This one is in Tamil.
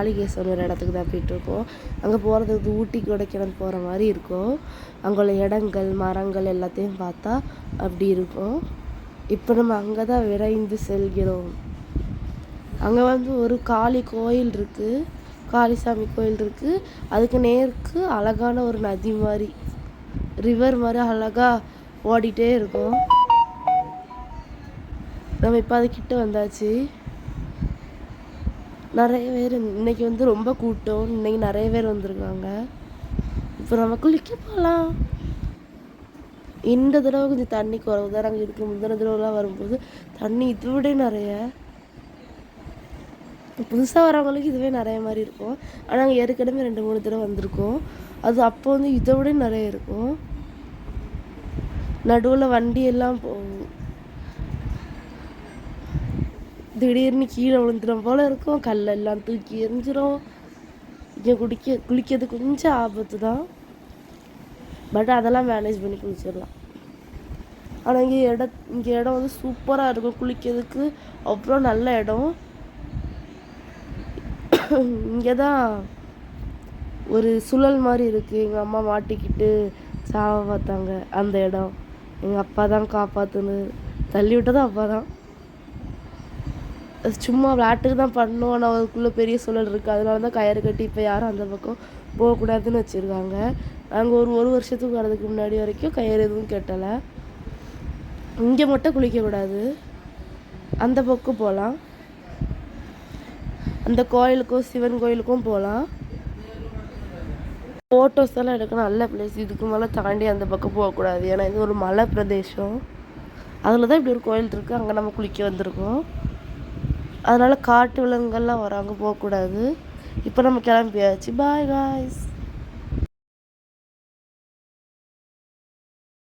காளிகேசன் ஒரு இடத்துக்கு தான் போயிட்டுருக்கோம். அங்கே போகிறதுக்கு ஊட்டி கொடைக்கானல் போகிற மாதிரி இருக்கும். அங்கே உள்ள இடங்கள் மரங்கள் எல்லாத்தையும் பார்த்தா அப்படி இருக்கும். இப்போ நம்ம அங்கே தான் விரைந்து செல்கிறோம். அங்கே ஒரு காளி கோயில் இருக்குது, காளிசாமி கோயில் இருக்குது. அதுக்கு நேருக்கு அழகான ஒரு நதி மாதிரி ரிவர் மாதிரி அழகாக ஓடிட்டே இருக்கும். நம்ம இப்போ அதுக்கிட்ட வந்தாச்சு. நிறைய பேர் இன்றைக்கி ரொம்ப கூட்டம். இன்றைக்கி நிறைய பேர் வந்திருக்காங்க. இப்போ நம்ம குளிக்க போகலாம். இந்த தடவை கொஞ்சம் தண்ணி குறவு தான். நாங்கள் இதுக்கு முந்தின தடவைலாம் வரும்போது தண்ணி இதை விட நிறைய. புதுசாக வரவங்களுக்கு இதுவே நிறைய மாதிரி இருக்கும். ஆனால் நாங்கள் ஏற்கனவே 2-3 தடவை வந்திருக்கோம். அது அப்போ இதை விட நிறைய இருக்கும். நடுவில் வண்டியெல்லாம் போகும். திடீர்னு கீழே விழுந்துடும் போல் இருக்கும். கல்லெல்லாம் தூக்கி எரிஞ்சிடும். இங்கே குளிக்கிறது கொஞ்சம் ஆபத்து தான். பட் அதெல்லாம் மேனேஜ் பண்ணி குளிச்சிடலாம். ஆனால் இங்கே இடம் சூப்பராக இருக்கும் குளிக்கிறதுக்கு. அவ்வளோ நல்ல இடம். இங்கே தான் ஒரு சுழல் மாதிரி இருக்குது. எங்கள் அம்மா மாட்டிக்கிட்டு சாவ பார்த்தாங்க. அந்த இடம் எங்கள் அப்பா தான் காப்பாற்றுன்னு தள்ளி விட்டதும் அப்பா தான். சும்மா விளையாட்டுக்கு தான் பண்ணோம். ஆனால் அதுக்குள்ளே பெரிய சுழல் இருக்குது. அதனால தான் கயிறு கட்டி இப்போ யாரும் அந்த பக்கம் போகக்கூடாதுன்னு வச்சுருக்காங்க. நாங்கள் ஒரு வருஷத்துக்கு வரதுக்கு முன்னாடி வரைக்கும் கயிறு எதுவும் கட்டலை. இங்கே மட்டும் குளிக்கக்கூடாது. அந்த பக்கம் போகலாம். அந்த கோயிலுக்கும் சிவன் கோயிலுக்கும் போகலாம். ஃபோட்டோஸ் எல்லாம் எடுக்க நல்ல பிளேஸ். இதுக்கு மேலே தாண்டி அந்த பக்கம் போகக்கூடாது. ஏன்னா இது ஒரு மலை பிரதேசம். அதில் தான் இப்படி ஒரு கோயில் இருக்குது. அங்கே நம்ம குளிக்க வந்திருக்கோம். அதனால் காட்டு விலங்குகள்லாம் வராங்க, போகக்கூடாது. இப்போ நம்ம கிளம்பியாச்சு. Bye guys.